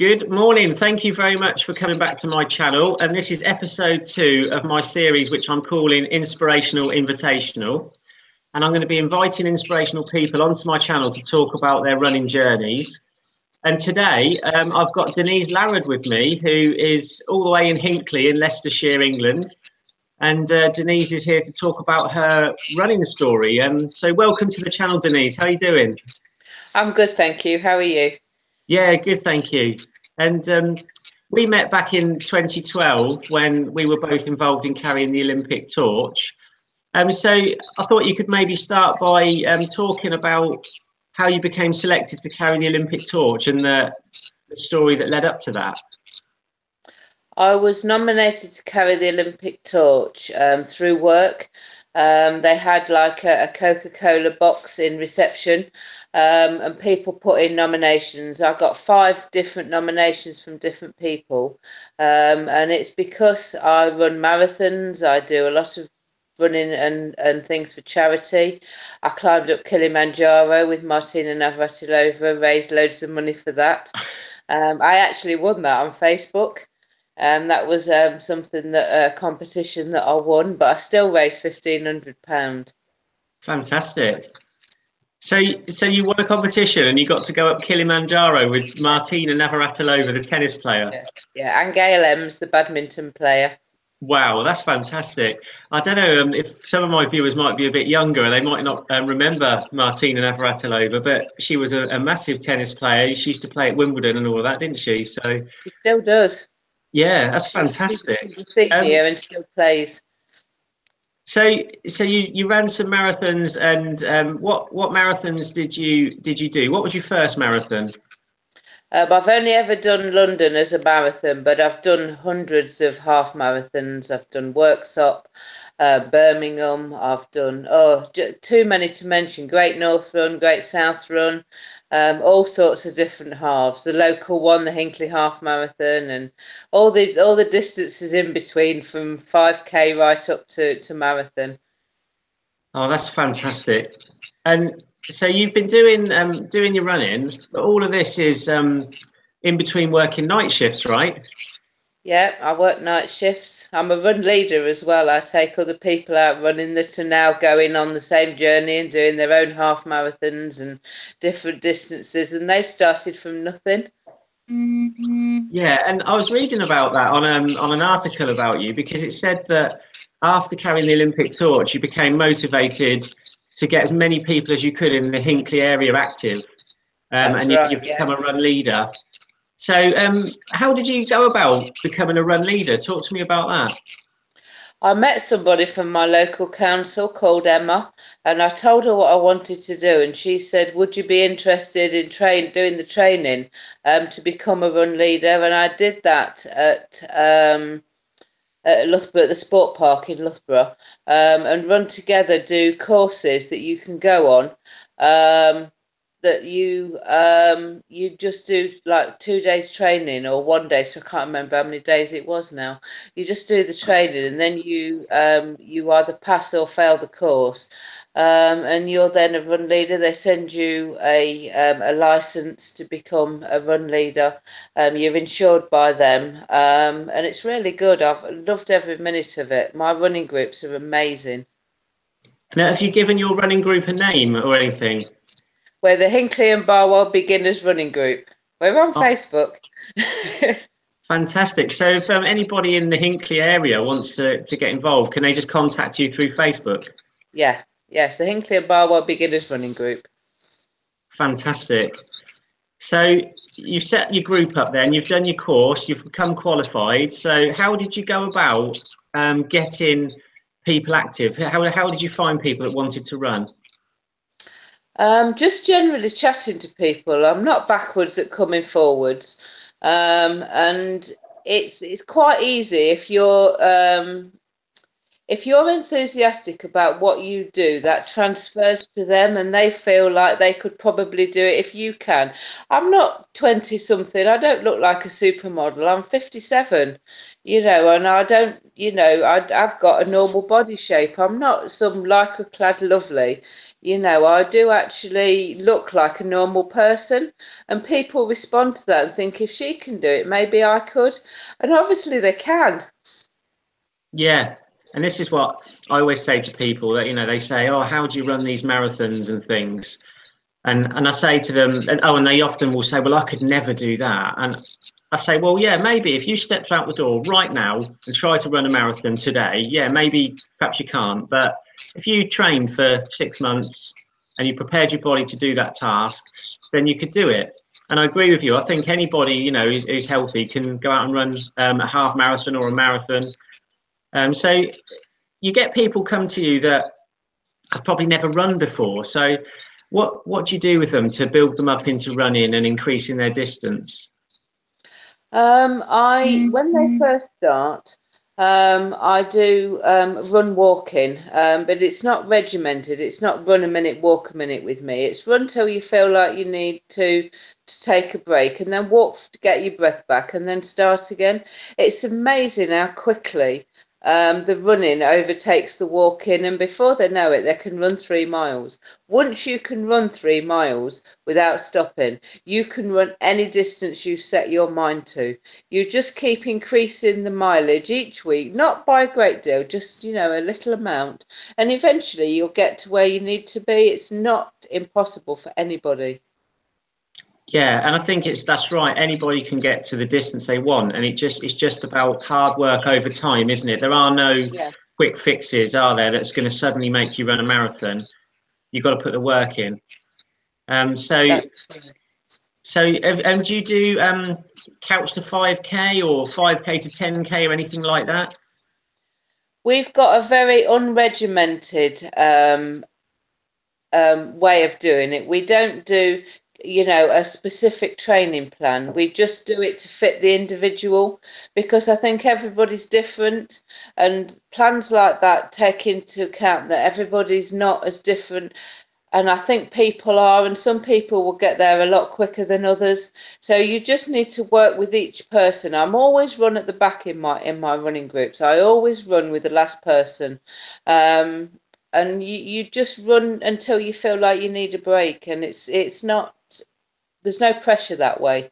Good morning. Thank you very much for coming back to my channel. And this is episode 2 of my series, which I'm calling Inspirational Invitational. And I'm going to be inviting inspirational people onto my channel to talk about their running journeys. And today I've got Denise Larrad with me, who is all the way in Hinckley in Leicestershire, England. And Denise is here to talk about her running story. So welcome to the channel, Denise. How are you doing? I'm good, thank you. How are you? Yeah, good, thank you. And we met back in 2012 when we were both involved in carrying the Olympic torch. So I thought you could maybe start by talking about how you became selected to carry the Olympic torch and the story that led up to that. I was nominated to carry the Olympic torch through work. They had like a Coca-Cola box in reception, and people put in nominations. I got 5 different nominations from different people, and it's because I run marathons. I do a lot of running and things for charity. I climbed up Kilimanjaro with Martina Navratilova, raised loads of money for that. I actually won that on Facebook. That was something that a competition that I won, but I still raised £1,500. Fantastic. So you won a competition and you got to go up Kilimanjaro with Martina Navratilova, the tennis player. Yeah, and Gail Ems, the badminton player. Wow, that's fantastic. I don't know if some of my viewers might be a bit younger and they might not remember Martina Navratilova, but she was a massive tennis player. She used to play at Wimbledon and all of that, didn't she? So She still does. yeah, that's fantastic. She's a senior and still plays. So you ran some marathons, and what marathons did you do? What was your first marathon? I've only ever done London as a marathon, but I've done hundreds of half marathons. I've done Worksop, Birmingham. I've done, too many to mention. Great North Run, Great South Run, all sorts of different halves. The local one, the Hinckley Half Marathon, and all the distances in between, from 5K right up to marathon. Oh, that's fantastic. And so you've been doing your running, but all of this is in between working night shifts, right? Yeah, I work night shifts. I'm a run leader as well. I take other people out running that are now going on the same journey and doing their own half marathons and different distances, and they've started from nothing. Yeah, and I was reading about that on an article about you, because it said that after carrying the Olympic torch, you became motivated to get as many people as you could in the Hinckley area active, That's and right, you've yeah. become a run leader. So how did you go about becoming a run leader? Talk to me about that. I met somebody from my local council called Emma, and I told her what I wanted to do, and she said, would you be interested in doing the training to become a run leader? And I did that at Loughborough, the sport park in Loughborough, and Run Together do courses that you can go on, that you just do like 2 days training or 1 day, so I can't remember how many days it was now. You just do the training, and then you either pass or fail the course, and you're then a run leader. They send you a license to become a run leader. You're insured by them, and it's really good. I've loved every minute of it. My running groups are amazing. Now, have you given your running group a name or anything? We're the Hinckley and Barwell Beginners Running Group. We're on Facebook. Fantastic. So if anybody in the Hinckley area wants to get involved, can they just contact you through Facebook? Yeah, yes, the Hinckley and Barwell Beginners Running Group. Fantastic. So you've set your group up then, you've done your course, you've become qualified. So how did you go about getting people active? How did you find people that wanted to run? Just generally chatting to people. I'm not backwards at coming forwards, and it's quite easy if if you're enthusiastic about what you do, that transfers to them and they feel like they could probably do it if you can. I'm not 20 something. I don't look like a supermodel. I'm 57, and I don't, I've got a normal body shape. I'm not some lycra clad lovely. I do actually look like a normal person, and people respond to that and think if she can do it, maybe I could. And obviously they can. Yeah. And this is what I always say to people that, they say, oh, how do you run these marathons and things? And I say to them, and they often will say, well, I could never do that. And I say, well, yeah, maybe if you stepped out the door right now and try to run a marathon today, yeah, maybe perhaps you can't. But if you trained for 6 months and you prepared your body to do that task, then you could do it. And I agree with you. I think anybody, who's healthy can go out and run a half marathon or a marathon. So you get people come to you that have probably never run before. So what do you do with them to build them up into running and increasing their distance? When they first start, I do run walking, but it's not regimented. It's not run a minute, walk a minute with me. It's run till you feel like you need to take a break, and then walk to get your breath back, and then start again. It's amazing how quickly the running overtakes the walking, and before they know it, they can run 3 miles. Once you can run 3 miles without stopping, you can run any distance you set your mind to. You just keep increasing the mileage each week, not by a great deal, just, a little amount. And eventually you'll get to where you need to be. It's not impossible for anybody. Yeah, and I think that's right. Anybody can get to the distance they want, and it's just about hard work over time, isn't it? There are no quick fixes, are there? That's going to suddenly make you run a marathon. You've got to put the work in. So do you do couch to 5K or 5K to 10K or anything like that? We've got a very unregimented way of doing it. We don't do a specific training plan. We just do it to fit the individual, because I think everybody's different, and plans like that take into account that everybody's not as different. And I think people are, and some people will get there a lot quicker than others. So you just need to work with each person. I'm always run at the back in my running groups. I always run with the last person. And you just run until you feel like you need a break, and it's not, there's no pressure that way.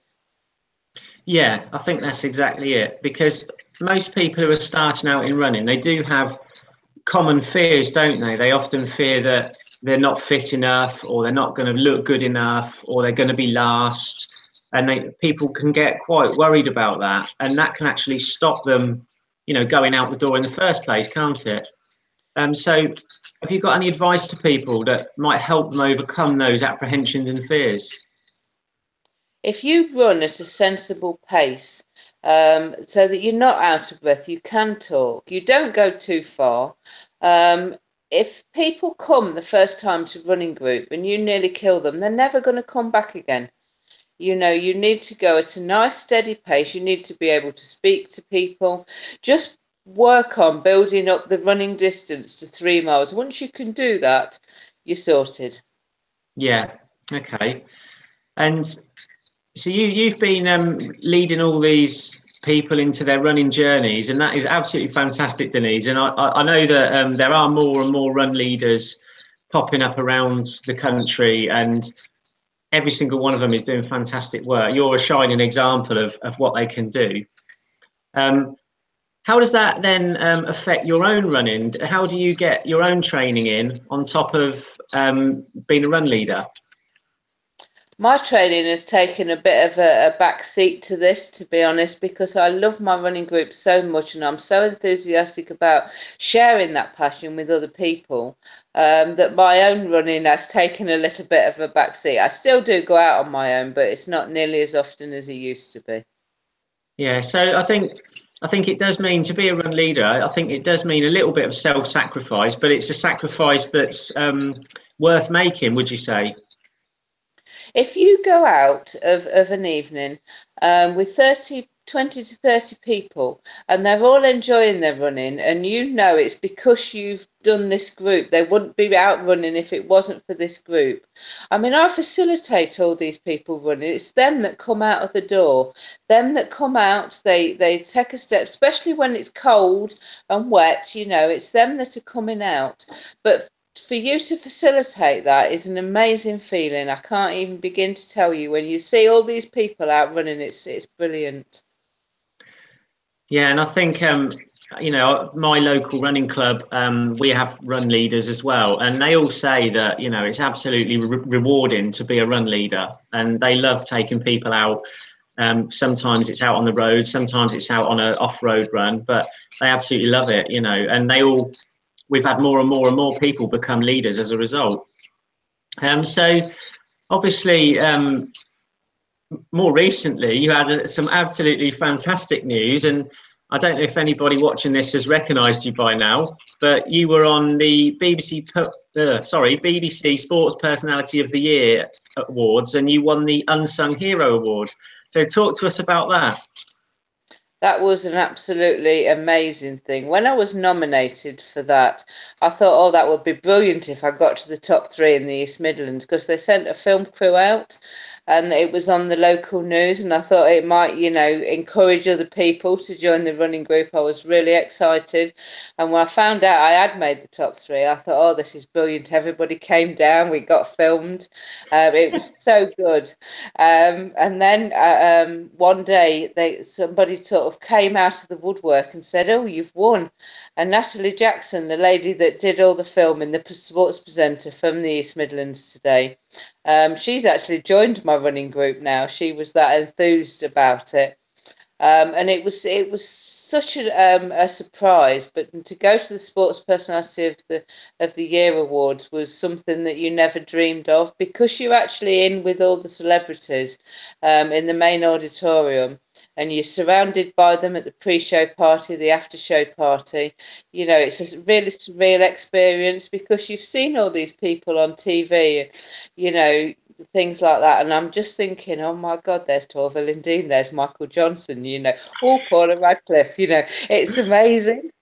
Yeah, I think that's exactly it, because most people who are starting out in running, they do have common fears, don't they? They often fear that they're not fit enough, or they're not going to look good enough, or they're going to be last, and people can get quite worried about that, and that can actually stop them, going out the door in the first place, can't it? So have you got any advice to people that might help them overcome those apprehensions and fears? If you run at a sensible pace, so that you're not out of breath, you can talk, you don't go too far. If people come the first time to running group and you nearly kill them, they're never going to come back again. You need to go at a nice steady pace. You need to be able to speak to people. Just work on building up the running distance to 3 miles. Once you can do that, you're sorted. Yeah. Okay. And so you've been leading all these people into their running journeys, and that is absolutely fantastic, Denise. And I know that there are more and more run leaders popping up around the country, and every single one of them is doing fantastic work. You're a shining example of what they can do. How does that then affect your own running? How do you get your own training in on top of being a run leader? My training has taken a bit of a back seat to this, to be honest, because I love my running group so much, and I'm so enthusiastic about sharing that passion with other people, that my own running has taken a little bit of a back seat. I still do go out on my own, but it's not nearly as often as it used to be. Yeah, so I think it does mean, to be a run leader, I think it does mean a little bit of self-sacrifice, but it's a sacrifice that's worth making, would you say? If you go out of an evening with 30 20 to 30 people, and they're all enjoying their running, and you know it's because you've done this group. They wouldn't be out running if it wasn't for this group. I mean, I facilitate all these people running. It's them that come out of the door, them that come out, they take a step, especially when it's cold and wet, you know, it's them that are coming out. But for you to facilitate that is an amazing feeling. I can't even begin to tell you. When you see all these people out running, it's brilliant. Yeah, and I think you know, my local running club, we have run leaders as well, and they all say that, you know, it's absolutely rewarding to be a run leader, and they love taking people out. Sometimes it's out on the road, sometimes it's out on an off-road run, but they absolutely love it, you know, and we've had more and more and more people become leaders as a result. So obviously, more recently, you had some absolutely fantastic news, and I don't know if anybody watching this has recognised you by now, but you were on the BBC Sports Personality of the Year Awards, and you won the Unsung Hero Award. So talk to us about that. That was an absolutely amazing thing. When I was nominated for that, I thought, oh, that would be brilliant if I got to the top 3 in the East Midlands, because they sent a film crew out and it was on the local news, and I thought it might, you know, encourage other people to join the running group. I was really excited. And when I found out I had made the top 3, I thought, oh, this is brilliant. Everybody came down, we got filmed. It was so good. And then one day somebody sort of came out of the woodwork and said, oh, you've won. And Natalie Jackson, the lady that did all the filming, the sports presenter from the East Midlands today, she's actually joined my running group now. She was that enthused about it. And it was such a surprise. But to go to the Sports Personality of the Year Awards was something that you never dreamed of, because you're actually in with all the celebrities in the main auditorium, and you're surrounded by them at the pre-show party, the after-show party. You know, it's a really surreal experience, because you've seen all these people on TV, you know, things like that. And I'm just thinking, oh my God, there's Torval Lindeen, there's Michael Johnson, you know, all Paula Radcliffe, you know, it's amazing.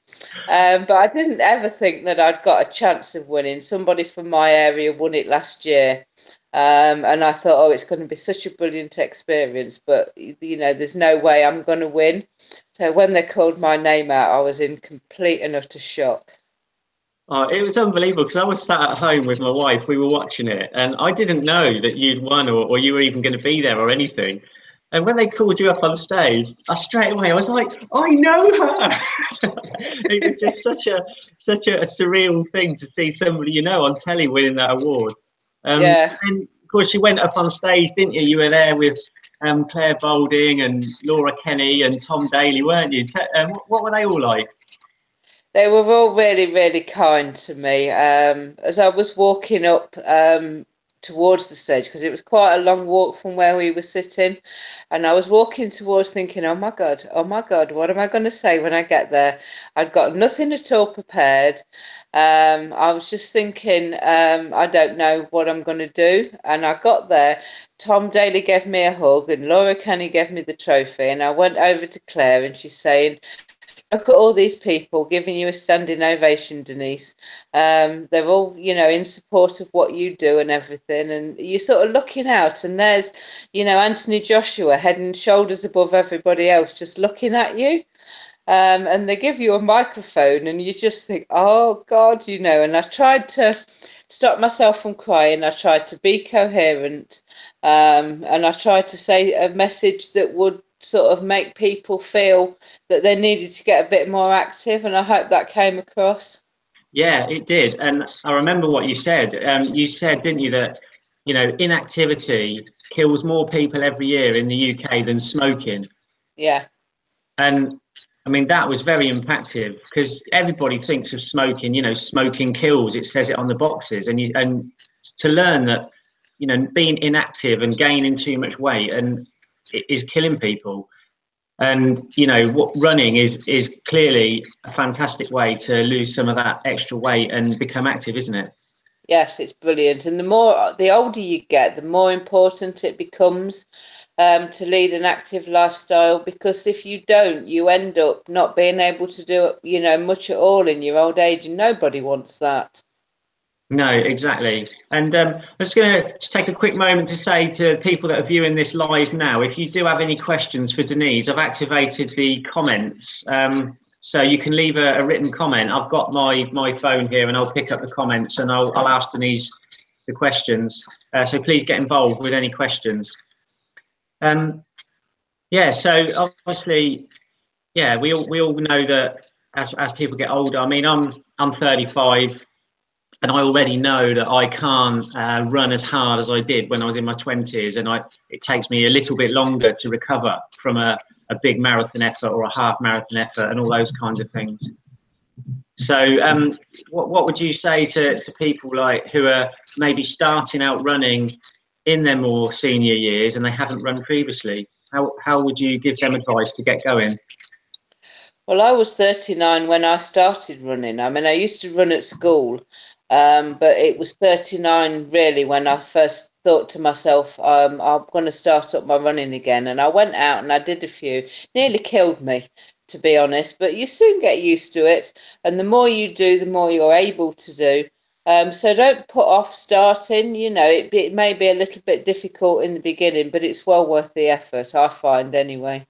But I didn't ever think that I'd got a chance of winning. Somebody from my area won it last year. And I thought, oh, it's going to be such a brilliant experience, but, you know, there's no way I'm going to win. So when they called my name out, I was in complete and utter shock. Oh, it was unbelievable, because I was sat at home with my wife. We were watching it, and I didn't know that you'd won, or you were even going to be there or anything. And when they called you up on stage, I was like, I know her. It was just such a surreal thing to see somebody you know on telly winning that award. Yeah. And of course, you went up on stage, didn't you? You were there with Claire Boulding and Laura Kenny and Tom Daly, weren't you? What were they all like? They were all really, really kind to me. As I was walking up towards the stage, because it was quite a long walk from where we were sitting, and I was walking towards thinking, oh my God, what am I going to say when I get there? I'd got nothing at all prepared. I was just thinking, I don't know what I'm going to do. And I got there. Tom Daly gave me a hug, and Laura Kenny gave me the trophy, and I went over to Claire, and she's saying, look at all these people giving you a standing ovation, Denise. They're all, you know, in support of what you do and everything. And you're sort of looking out, and there's, you know, Anthony Joshua head and shoulders above everybody else, just looking at you. And they give you a microphone, and you just think, oh God, you know. And I tried to stop myself from crying. I tried to be coherent, and I tried to say a message that would sort of make people feel that they needed to get a bit more active, and I hope that came across. Yeah, it did. And I remember what you said. You said, didn't you, that, you know, inactivity kills more people every year in the UK than smoking. Yeah. And I mean, that was very impactful, because everybody thinks of smoking, you know, smoking kills. It says it on the boxes. And to learn that, you know, being inactive and gaining too much weight and it is killing people. And, you know, what running is clearly a fantastic way to lose some of that extra weight and become active, isn't it? Yes, it's brilliant. And the older you get, the more important it becomes to lead an active lifestyle, because if you don't, you end up not being able to do, much at all in your old age, and nobody wants that. No, exactly. And I'm just going to just take a quick moment to say to people that are viewing this live now, if you do have any questions for Denise, I've activated the comments. So you can leave a written comment. I've got my phone here and I'll pick up the comments and I'll ask Denise the questions. So please get involved with any questions. Yeah, so obviously, yeah, we all know that as people get older, I mean, I'm 35. And I already know that I can't run as hard as I did when I was in my 20s, and it takes me a little bit longer to recover from a big marathon effort or a half marathon effort and all those kinds of things. So what would you say to people like who are maybe starting out running in their more senior years and they haven't run previously? How would you give them advice to get going? Well, I was 39 when I started running. I mean, I used to run at school, but it was 39 really when I first thought to myself, I'm going to start up my running again. And I went out and I did a few, nearly killed me, to be honest, but you soon get used to it. And the more you do, the more you're able to do. So don't put off starting. It may be a little bit difficult in the beginning, but it's well worth the effort, I find anyway.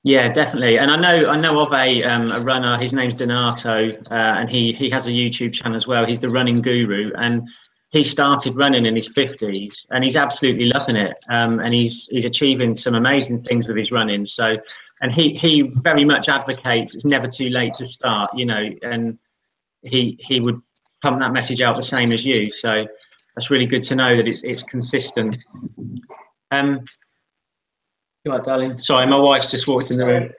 Yeah, definitely. And I know of a runner. His name's Donato, and he has a YouTube channel as well. He's the running guru, and he started running in his 50s, and he's absolutely loving it. And he's achieving some amazing things with his running. So, and he very much advocates it's never too late to start. And he would pump that message out the same as you. So that's really good to know that it's consistent. You all right, darling? Sorry, my wife's just walked in the room.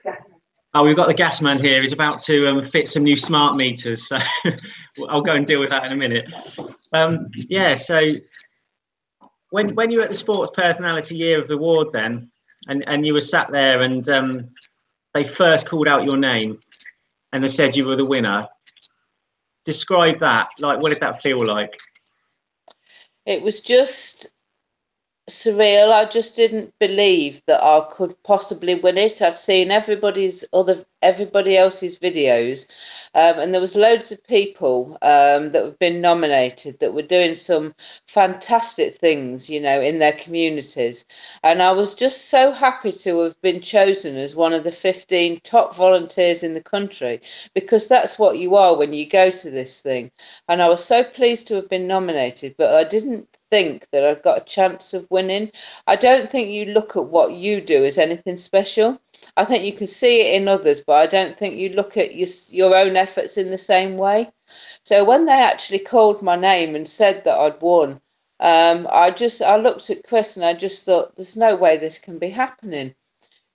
Oh, we've got the gas man here. He's about to fit some new smart meters, so I'll go and deal with that in a minute. Yeah, so when you were at the Sports Personality Year of the Award then, and you were sat there and they first called out your name and they said you were the winner, describe that. Like, what did that feel like? It was just surreal. I just didn't believe that I could possibly win it. I'd seen everybody else's videos, and there was loads of people that have been nominated that were doing some fantastic things, in their communities. And I was just so happy to have been chosen as one of the 15 top volunteers in the country, because that's what you are when you go to this thing. And I was so pleased to have been nominated, but I didn't think that I'd got a chance of winning. I don't think you look at what you do as anything special. I think you can see it in others, but I don't think you look at your own efforts in the same way. So when they actually called my name and said that I'd won, I looked at Chris and I just thought, there's no way this can be happening.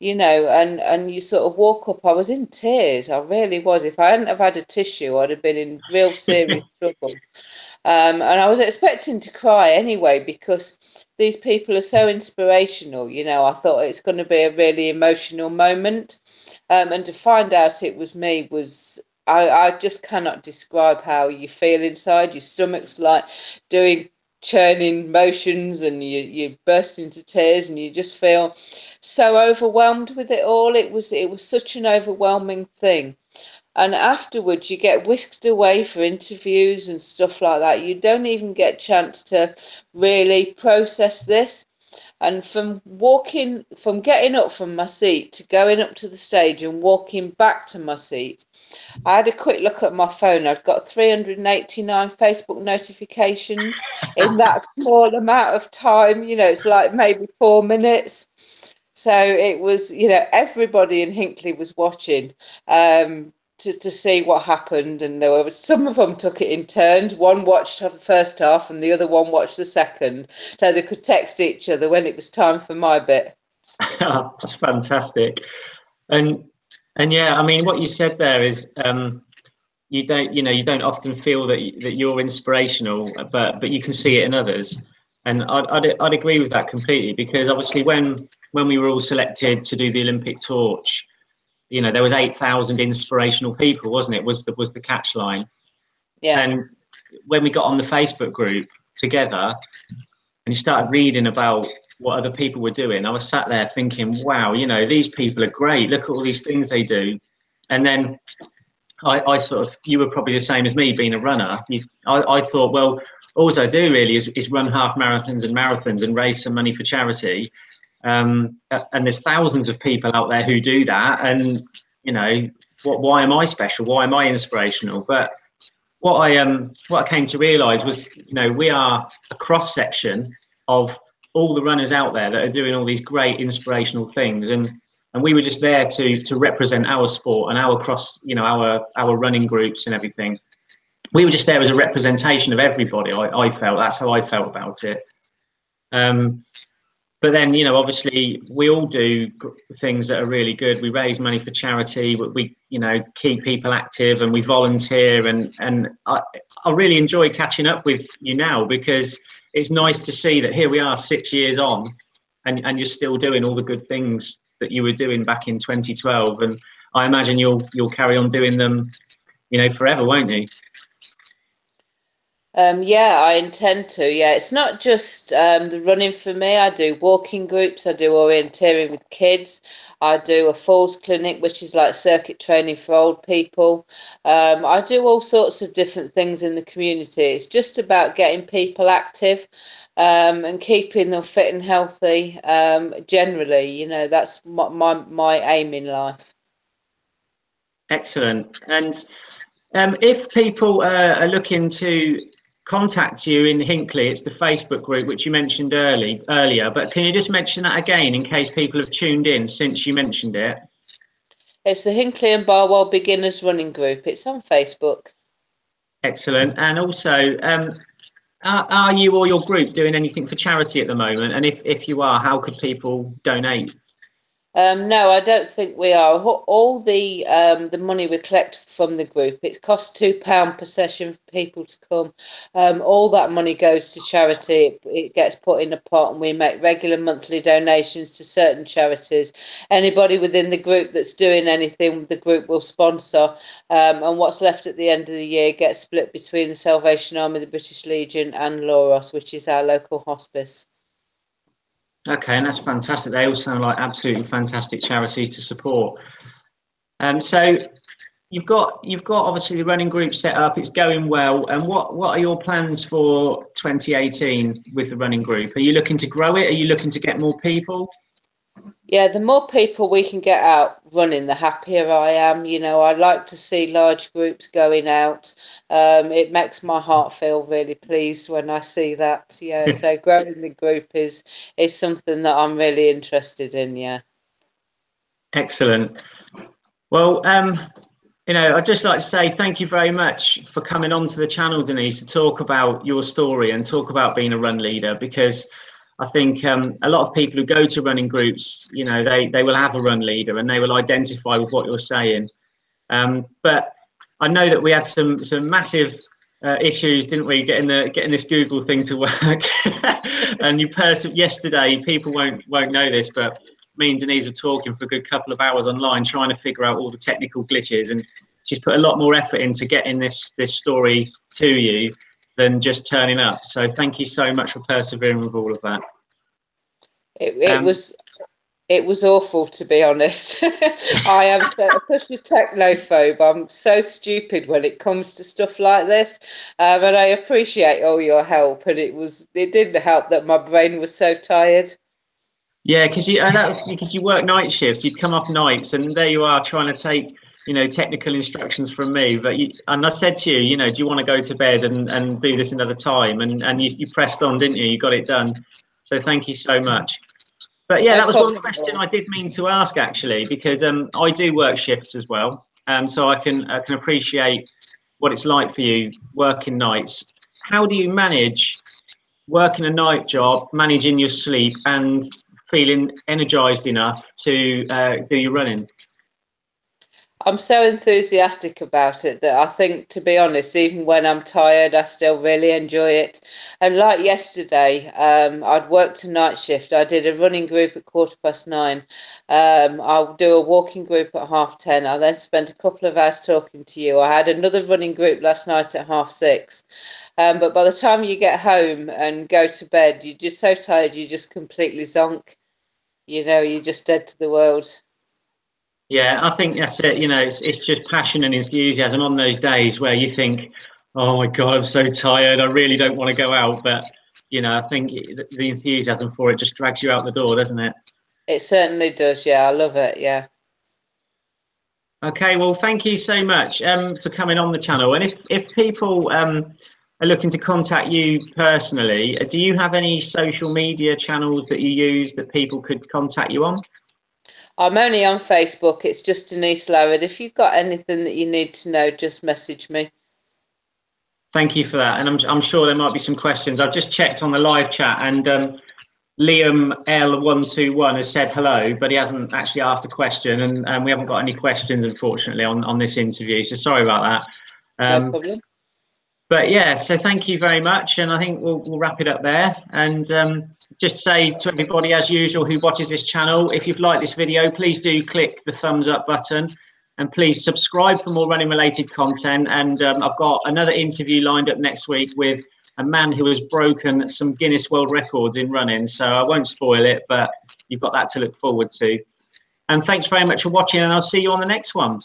And you sort of walk up. I was in tears. I really was. If I hadn't have had a tissue, I'd have been in real serious trouble. And I was expecting to cry anyway, because these people are so inspirational. I thought it's going to be a really emotional moment. And to find out it was me I just cannot describe how you feel inside. Your stomach's like doing churning motions, and you burst into tears, and you just feel so overwhelmed with it all. It was such an overwhelming thing. And afterwards you get whisked away for interviews and stuff like that. You don't even get a chance to really process this. And from getting up from my seat to going up to the stage and walking back to my seat, I had a quick look at my phone. I'd got 389 Facebook notifications in that small amount of time. It's like maybe 4 minutes. So it was, everybody in Hinckley was watching to see what happened. And there were some of them took it in turns. One watched the first half and the other one watched the second. So they could text each other when it was time for my bit. That's fantastic. And yeah, I mean, what you said there is you don't often feel that you're inspirational, but you can see it in others. And I'd agree with that completely, because obviously when we were all selected to do the Olympic torch, there was 8,000 inspirational people, wasn't it? Was the catch line. Yeah. And when we got on the Facebook group together and you started reading about what other people were doing, I was sat there thinking, wow, you know, these people are great. Look at all these things they do. And then I sort of, you were probably the same as me, being a runner. I thought, well, all I do really is run half marathons and raise some money for charity. And there's thousands of people out there who do that. And, you know, why am I special? Why am I inspirational? But what I came to realise was, you know, we are a cross section of all the runners out there that are doing all these great inspirational things, and we were just there to represent our sport and our cross, you know, our running groups and everything. We were just there as a representation of everybody. I felt that's how I felt about it. But then, you know, obviously we all do things that are really good. We raise money for charity. We you know, keep people active, and we volunteer. And I really enjoy catching up with you now, because it's nice to see that here we are 6 years on, and you're still doing all the good things that you were doing back in 2012. And I imagine you'll carry on doing them, you know, forever, won't you? Yeah, I intend to. Yeah, it's not just the running for me. I do walking groups, I do orienteering with kids, I do a falls clinic, which is like circuit training for old people. I do all sorts of different things in the community. It's just about getting people active and keeping them fit and healthy generally. You know, that's my aim in life. Excellent. And if people are looking to contact you in Hinckley, it's the Facebook group which you mentioned earlier, but can you just mention that again in case people have tuned in since you mentioned it? It's the Hinckley and Barwell Beginners Running Group. It's on Facebook. Excellent. And also, are you or your group doing anything for charity at the moment? And if you are, how could people donate? No, I don't think we are. All the money we collect from the group, it costs £2 per session for people to come. All that money goes to charity. It gets put in a pot, and we make regular monthly donations to certain charities. Anybody within the group that's doing anything, the group will sponsor. And what's left at the end of the year gets split between the Salvation Army, the British Legion, and Loros, which is our local hospice. Okay, and that's fantastic. They all sound like absolutely fantastic charities to support. So you've got obviously the running group set up. It's going well. And what are your plans for 2018 with the running group? Are you looking to grow it? Are you looking to get more people? Yeah, the more people we can get out running, the happier I am. You know, I like to see large groups going out. It makes my heart feel really pleased when I see that. Yeah, so growing the group is something that I'm really interested in. Yeah. Excellent. Well, you know, I'd just like to say thank you very much for coming onto the channel, Denise, to talk about your story and talk about being a run leader, because I think a lot of people who go to running groups, you know, they will have a run leader and they will identify with what you're saying. But I know that we had some massive issues, didn't we, getting this Google thing to work? And yesterday, people won't know this, but me and Denise were talking for a good couple of hours online, trying to figure out all the technical glitches, and she's put a lot more effort into getting this story to you than just turning up. So thank you so much for persevering with all of that. It was awful, to be honest. I am such a technophobe. I'm so stupid when it comes to stuff like this. And I appreciate all your help. And it didn't help that my brain was so tired. Yeah, because you work night shifts. You'd come off nights, and there you are trying to take, you know, technical instructions from me. But and I said to you, you know, do you want to go to bed and do this another time? And you pressed on, didn't you? You got it done. So thank you so much. But yeah, No that was one problem. question I did mean to ask, actually, because I do work shifts as well, so I can appreciate what it's like for you working nights. How do you manage working a night job, managing your sleep, and feeling energized enough to do your running? I'm so enthusiastic about it that I think, to be honest, even when I'm tired, I still really enjoy it. And like yesterday, I'd worked a night shift. I did a running group at 9:15. I'll do a walking group at 10:30. I then spent a couple of hours talking to you. I had another running group last night at 6:30. But by the time you get home and go to bed, you're just so tired, you just completely zonk. You know, you're just dead to the world. Yeah, I think that's it. You know, it's just passion and enthusiasm on those days where you think, oh my God, I'm so tired. I really don't want to go out. But, you know, I think the enthusiasm for it just drags you out the door, doesn't it? It certainly does. Yeah, I love it. Yeah. Okay, well, thank you so much for coming on the channel. And if people are looking to contact you personally, do you have any social media channels that you use that people could contact you on? I'm only on Facebook. It's just Denise Larrad. If you've got anything that you need to know, just message me. Thank you for that. And I'm sure there might be some questions. I've just checked on the live chat, and Liam L121 has said hello, but he hasn't actually asked a question, and we haven't got any questions, unfortunately, on this interview. So sorry about that. No problem. But yeah, so thank you very much, and I think we'll wrap it up there. And just say to everybody, as usual, who watches this channel, if you've liked this video, please do click the thumbs up button, and please subscribe for more running related content. And I've got another interview lined up next week with a man who has broken some Guinness World Records in running, so I won't spoil it, but you've got that to look forward to. And thanks very much for watching, and I'll see you on the next one.